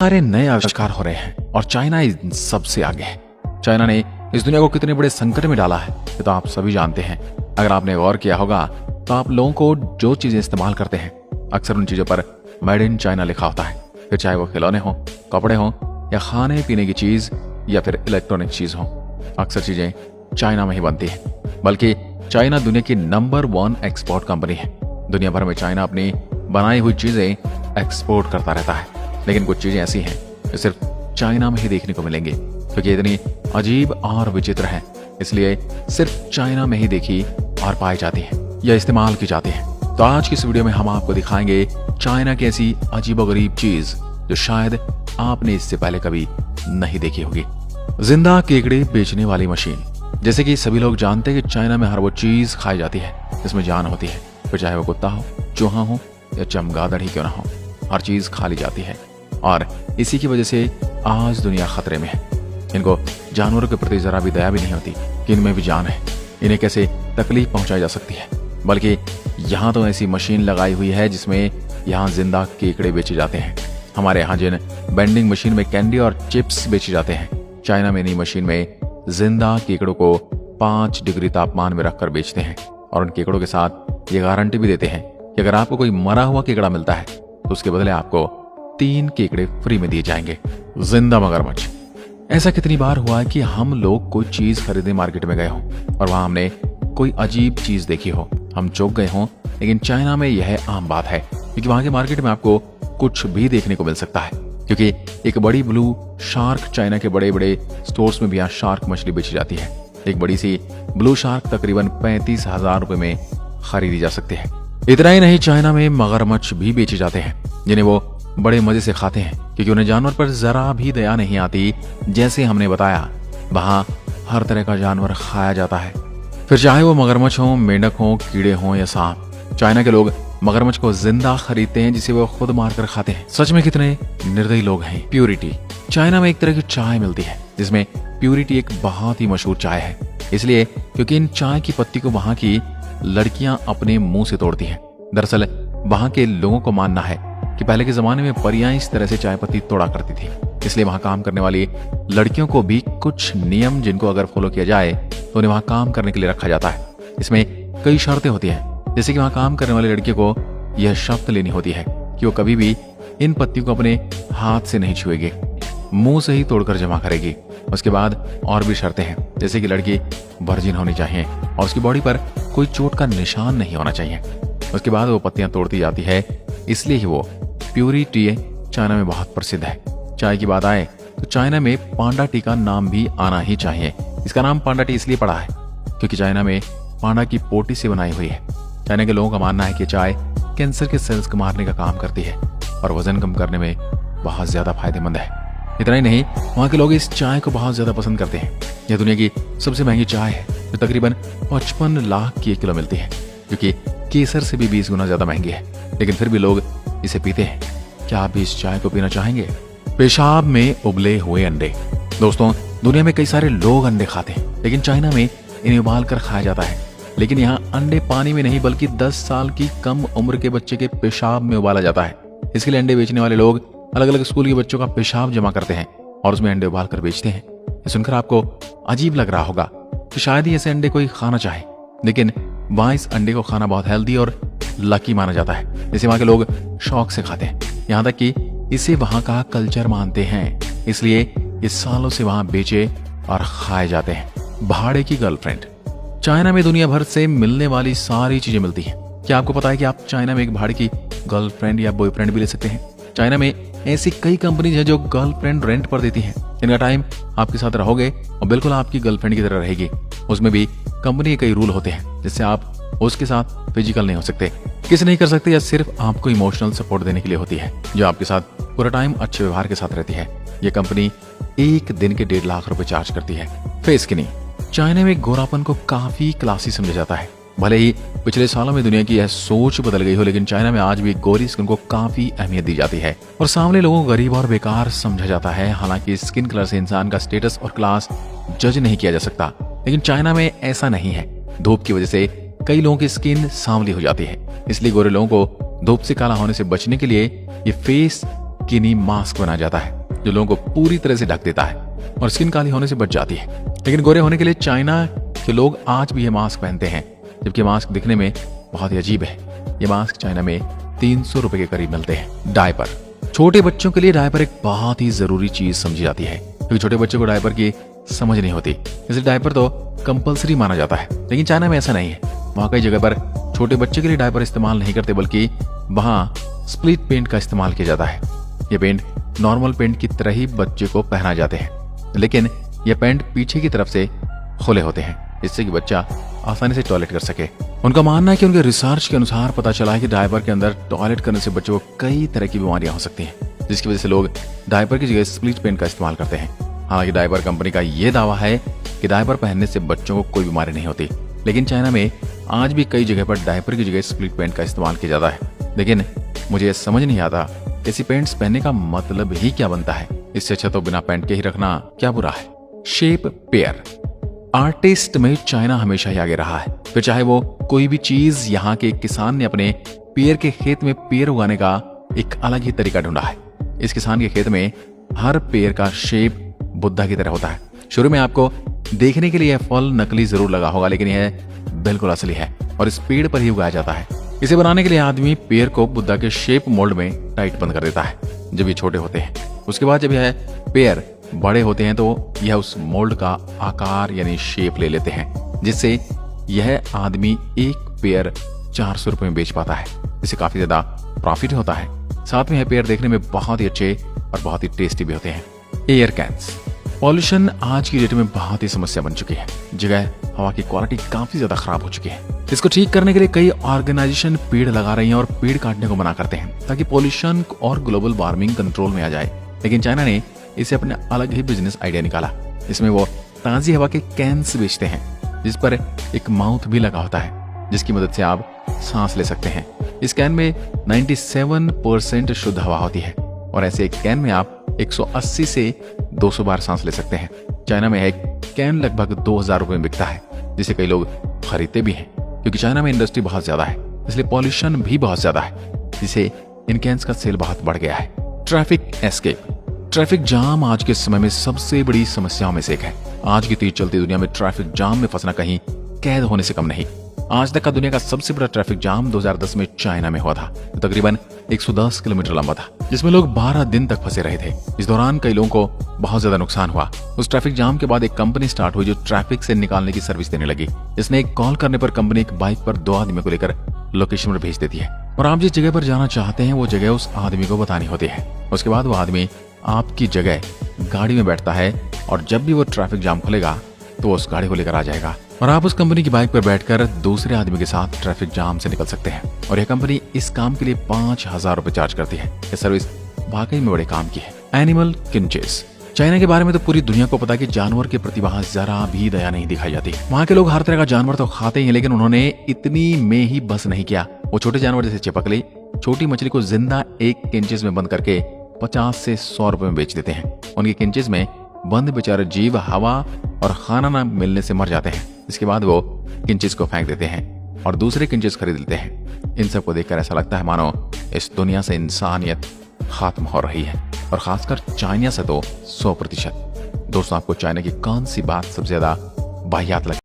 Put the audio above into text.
सारे नए आविष्कार हो रहे हैं और चाइना इन सबसे आगे है। चाइना ने इस दुनिया को कितने बड़े संकट में डाला है ये तो आप सभी जानते हैं। अगर आपने गौर किया होगा तो आप लोगों को जो चीजें इस्तेमाल करते हैं अक्सर उन चीजों पर मेड इन चाइना लिखा होता है, फिर चाहे वो खिलौने हो, कपड़े हो या खाने पीने की चीज या फिर इलेक्ट्रॉनिक चीज हो, अक्सर चीजें चाइना में ही बनती है। बल्कि चाइना दुनिया की नंबर 1 एक्सपोर्ट कंपनी है। दुनिया भर में चाइना अपनी बनाई हुई चीजें एक्सपोर्ट करता रहता है। लेकिन कुछ चीजें ऐसी हैं जो सिर्फ चाइना में ही देखने को मिलेंगी क्योंकि इतनी अजीब और विचित्र हैं, इसलिए सिर्फ चाइना में ही देखी और पाई जाती है या इस्तेमाल की जाती है। तो आज की इस वीडियो में हम आपको दिखाएंगे चाइना की ऐसी अजीबोगरीब चीज जो शायद आपने इससे पहले कभी नहीं देखी होगी। जिंदा केकड़े बेचने वाली मशीन। जैसे कि सभी लोग जानते हैं कि चाइना में हर वो चीज खाई जाती है जिसमें जान होती है, फिर चाहे वो कुत्ता हो, चूहा हो या चमगादड़ ही क्यों ना हो, हर चीज खा ली जाती है और इसी की वजह से आज दुनिया खतरे में है। इनको जानवरों के प्रति जरा भी दया भी नहीं होती कि इनमें भी जान है, इन्हें कैसे तकलीफ पहुंचाई जा सकती है। बल्कि यहाँ तो ऐसी मशीन लगाई हुई है जिसमें यहाँ जिंदा केकड़े बेचे जाते हैं। हमारे यहाँ जिन बेंडिंग मशीन में कैंडी और चिप्स बेचे जाते हैं, चाइना में इन्हीं मशीन में जिंदा केकड़ों को 5 डिग्री तापमान में रखकर बेचते हैं और उन केकड़ों के साथ ये गारंटी भी देते हैं कि अगर आपको कोई मरा हुआ केकड़ा मिलता है तो उसके बदले आपको 3 केकड़े फ्री में दिए जाएंगे। जिंदा मगरमच्छ। ऐसा कितनी बार हुआ है कि हम लोग कोई चीज खरीदने मार्केट में गए हों और वहां हमने कोई अजीब चीज देखी हो, हम चौंक गए हों, लेकिन चाइना में यह आम बात है क्योंकि वहां के मार्केट में आपको कुछ भी देखने को मिल सकता है। क्योंकि एक बड़ी ब्लू शार्क, चाइना के बड़े बड़े स्टोर्स में भी यहाँ शार्क मछली बेची जाती है। एक बड़ी सी ब्लू शार्क तकरीबन 35,000 रुपए में खरीदी जा सकती है। इतना ही नहीं, चाइना में मगरमच्छ भी बेचे जाते हैं जिन्हें वो बड़े मजे से खाते हैं क्योंकि उन्हें जानवर पर जरा भी दया नहीं आती। जैसे हमने बताया, वहां हर तरह का जानवर खाया जाता है, फिर चाहे वो मगरमच्छ हो, मेंढक हो, कीड़े हो या सांप। चाइना के लोग मगरमच्छ को जिंदा खरीदते हैं जिसे वो खुद मारकर खाते हैं। सच में कितने निर्दयी लोग हैं। प्यूरिटी। चाइना में एक तरह की चाय मिलती है जिसमें प्यूरिटी एक बहुत ही मशहूर चाय है, इसलिए क्योंकि इन चाय की पत्ती को वहां की लड़कियां अपने मुंह से तोड़ती हैं। दरअसल वहां के लोगों को मानना है कि पहले के जमाने में परियां इस तरह से चाय पत्ती तोड़ा करती थी, इसलिए वहां काम करने वाली लड़कियों को भी कुछ नियम जिनको अगर फॉलो किया जाए तो उन्हें वहां काम करने के लिए रखा जाता है। इसमें कई शर्तें होती हैं, जैसे कि वहां काम करने वाली लड़की को यह शर्त लेनी होती है कि वो कभी भी इन पत्तियों को अपने हाथ से नहीं छुएगी, मुंह से ही तोड़कर जमा करेगी। उसके बाद और भी शर्तें हैं, जैसे कि लड़की वर्जिन होनी चाहिए और उसकी बॉडी पर कोई चोट का निशान नहीं होना चाहिए। उसके बाद वो पत्तियां तोड़ती जाती है, इसलिए ही वो प्यूरी टी चाइना में बहुत प्रसिद्ध है। चाय की बात आए तो चाइना में पांडा टी का नाम भी आना ही चाहिए। इसका नाम पांडा टी इसलिए पड़ा है क्योंकि चाइना में पांडा की पोटी से बनाई हुई है। चाइना के लोगों का मानना है कि चाय कैंसर के सेल्स को मारने का काम करती है और वजन कम करने में बहुत ज्यादा फायदेमंद है। इतना ही नहीं, वहाँ के लोग इस चाय को बहुत ज्यादा पसंद करते हैं। यह दुनिया की सबसे महंगी चाय है जो तकरीबन 55 लाख की 1 किलो मिलती है, जो कि केसर से भी 20 गुना ज्यादा महंगी है, लेकिन फिर भी लोग इसे पीते हैं। क्या आप भी इस चाय को पीना चाहेंगे? पेशाब में उबले हुए अंडे। दोस्तों, दुनिया में कई सारे लोग अंडे खाते हैं, लेकिन चाइना में इन्हें उबाल कर खाया जाता है। लेकिन यहाँ अंडे पानी में नहीं बल्कि 10 साल की कम उम्र के बच्चे के पेशाब में उबाला जाता है। इसके लिए अंडे बेचने वाले लोग अलग अलग स्कूल के बच्चों का पेशाब जमा करते हैं और उसमें अंडे उबाल कर बेचते हैं। ये सुनकर आपको अजीब लग रहा होगा कि शायद ही ऐसे अंडे कोई खाना चाहे, लेकिन वहां इस अंडे को खाना बहुत हेल्दी और लकी माना जाता है, जिसे वहां के लोग शौक से खाते हैं। यहाँ तक कि इसे वहां का कल्चर मानते हैं, इसलिए ये सालों से वहां बेचे और खाए जाते हैं। भाड़े की गर्लफ्रेंड। चाइना में दुनिया भर से मिलने वाली सारी चीजें मिलती हैं। क्या आपको पता है कि आप चाइना में एक भाड़े की गर्लफ्रेंड या बॉयफ्रेंड भी ले सकते हैं? चाइना में ऐसी कई कंपनीज हैं जो गर्लफ्रेंड रेंट पर देती हैं। इनका टाइम आपके साथ रहोगे और बिल्कुल आपकी गर्लफ्रेंड की तरह रहेगी। उसमें भी कंपनी के कई रूल होते हैं जिससे आप उसके साथ फिजिकल नहीं हो सकते, किस नहीं कर सकते, या सिर्फ आपको इमोशनल सपोर्ट देने के लिए होती है, जो आपके साथ पूरा टाइम अच्छे व्यवहार के साथ रहती है। ये कंपनी एक दिन के 1.5 लाख रुपए चार्ज करती है। Face skinning. चाइना में गोरापन को काफी क्लासी समझा जाता है। भले ही पिछले सालों में दुनिया की यह सोच बदल गई हो, लेकिन चाइना में आज भी गोरी स्किन को काफी अहमियत दी जाती है और सामने लोगों को गरीब और बेकार समझा जाता है। हालांकि स्किन कलर से इंसान का स्टेटस और क्लास जज नहीं किया जा सकता, लेकिन चाइना में ऐसा नहीं है। धूप की वजह से कई लोगों की स्किन सांवली हो जाती है, इसलिए गोरे लोगों को धूप से काला होने से बचने के लिए ये फेस स्किनी मास्क बनाया जाता है जो लोगों को पूरी तरह से ढक देता है और स्किन काली होने से बच जाती है। लेकिन गोरे होने के लिए चाइना के लोग आज भी ये मास्क पहनते हैं, जबकि मास्क दिखने में बहुत ही अजीब है। ये मास्क चाइना में 300 रुपए के करीब मिलते हैं। डायपर, छोटे बच्चों के लिए डायपर एक बहुत ही जरूरी चीज समझी जाती है, क्योंकि छोटे बच्चों को डायपर की समझ नहीं होती, इसलिए डायपर तो कंपलसरी माना जाता है। लेकिन चाइना में ऐसा नहीं है। वहाँ कई जगह पर छोटे बच्चे के लिए डायपर इस्तेमाल नहीं करते, बल्कि वहाँ स्प्लिट पेंट का इस्तेमाल किया जाता है। ये पेंट नॉर्मल पेंट की तरह ही बच्चे को पहना जाते हैं, लेकिन ये पेंट पीछे की तरफ से खुले होते हैं, जिससे कि बच्चा आसानी से टॉयलेट कर सके। उनका मानना है कि उनके रिसर्च के अनुसार पता चला है कि डायपर के अंदर टॉयलेट करने से बच्चों को कई तरह की बीमारियां हो सकती हैं, जिसकी वजह से लोग डायपर की जगह स्प्लिट पेंट का इस्तेमाल करते हैं। हालांकि डायपर कंपनी का ये दावा है कि डायपर पहनने से बच्चों को कोई बीमारी नहीं होती, लेकिन चाइना में आज भी कई जगह पर डायपर की जगह स्प्लिट पेंट का इस्तेमाल किया जाता है। लेकिन मुझे ये समझ नहीं आता ऐसी पेंट्स पहनने का मतलब ही क्या बनता है। इससे अच्छा तो बिना पेंट के ही रखना क्या बुरा है। शेप पेयर, आर्टिस्ट में चाइना हमेशा ही आगे रहा है। फिर चाहे वो कोई भी चीज, यहाँ के किसान ने अपने पेड़ के खेत में पेड़ उगाने का एक अलग ही तरीका ढूंढा है। इस किसान के खेत में हर पेड़ का शेप बुद्धा की तरह होता है। शुरू में आपको देखने के लिए यह फल नकली जरूर लगा होगा, लेकिन यह बिल्कुल असली है और इस पेड़ पर ही उगाया जाता है। इसे बनाने के लिए आदमी पेड़ को बुद्धा के शेप मोल्ड में टाइट बंद कर देता है जब ये छोटे होते हैं। उसके बाद जब यह पेड़ बड़े होते हैं तो यह उस मोल्ड का आकार यानी शेप ले लेते हैं, जिससे यह आदमी एक पेयर 400 रुपए में बेच पाता है। इससे काफी ज्यादा प्रॉफिट होता है। साथ में यह पेयर देखने में बहुत ही अच्छे और बहुत ही टेस्टी भी होते हैं। एयर कैंस, पॉल्यूशन आज की डेट में बहुत ही समस्या बन चुकी है। जगह हवा की क्वालिटी काफी ज्यादा खराब हो चुकी है। इसको ठीक करने के लिए कई ऑर्गेनाइजेशन पेड़ लगा रही हैं और पेड़ काटने को मना करते हैं, ताकि पॉल्यूशन और ग्लोबल वार्मिंग कंट्रोल में आ जाए। लेकिन चाइना ने इसे अपने अलग ही बिजनेस आइडिया निकाला। इसमें वो ताजी हवा के कैंस बेचते हैं, जिस पर एक माउथ भी लगा होता है, जिसकी मदद से आप सांस ले सकते हैं। इस कैन में 97% शुद्ध हवा होती है और ऐसे एक कैन में आप 180 से 200 बार सांस ले सकते हैं। चाइना में एक कैन लगभग 2000 रुपए में बिकता है, जिसे कई लोग खरीदते भी हैं, क्योंकि चाइना में इंडस्ट्री बहुत ज्यादा है, इसलिए पॉल्यूशन भी बहुत ज्यादा है, जिसे इन कैंस का सेल बहुत बढ़ गया है। ट्रैफिक एस्केप, ट्रैफिक जाम आज के समय में सबसे बड़ी समस्याओं में से एक है। आज की तेज चलती दुनिया में ट्रैफिक जाम में फंसना कहीं कैद होने से कम नहीं। आज तक का दुनिया का सबसे बड़ा ट्रैफिक जाम 2010 में चाइना में हुआ था, जो तकरीबन 110 किलोमीटर लंबा था, जिसमें लोग 12 दिन तक फंसे रहे थे। इस दौरान कई लोगों को बहुत ज्यादा नुकसान हुआ। उस ट्रैफिक जाम के बाद एक कंपनी स्टार्ट हुई जो ट्रैफिक से निकालने की सर्विस देने लगी। इसने एक कॉल करने पर कंपनी एक बाइक पर 2 आदमियों को लेकर लोकेशन पर भेज देती है और आप जिस जगह पर जाना चाहते हैं वो जगह उस आदमी को बतानी होती है। उसके बाद वो आदमी आपकी जगह गाड़ी में बैठता है और जब भी वो ट्रैफिक जाम खुलेगा तो उस गाड़ी को लेकर आ जाएगा और आप उस कंपनी की बाइक पर बैठकर दूसरे आदमी के साथ ट्रैफिक जाम से निकल सकते हैं। और यह कंपनी इस काम के लिए 5000 रुपए चार्ज करती है। यह सर्विस वाकई में बड़े काम की है। एनिमल किंचेस, चाइना के बारे में तो पूरी दुनिया को पता है कि जानवर के प्रति वहां जरा भी दया नहीं दिखाई जाती। वहां के लोग हर तरह का जानवर तो खाते ही हैं, लेकिन उन्होंने इतनी में ही बस नहीं किया। वो छोटे जानवर जैसे चिपकली, छोटी मछली को जिंदा एक किंचेस में बंद करके 50 से 100 रुपए में बेच देते हैं। उनके किंचेस में बंद बेचारे जीव हवा और खाना न मिलने से मर जाते हैं। इसके बाद वो किंचेस को फेंक देते हैं और दूसरे किंचेस खरीद लेते हैं। इन सबको देखकर ऐसा लगता है मानो इस दुनिया से इंसानियत खत्म हो रही है, और खासकर चाइना से तो 100%। दोस्तों, आपको चाइना की कौन सी बात सबसे ज्यादा वाहियात लगी?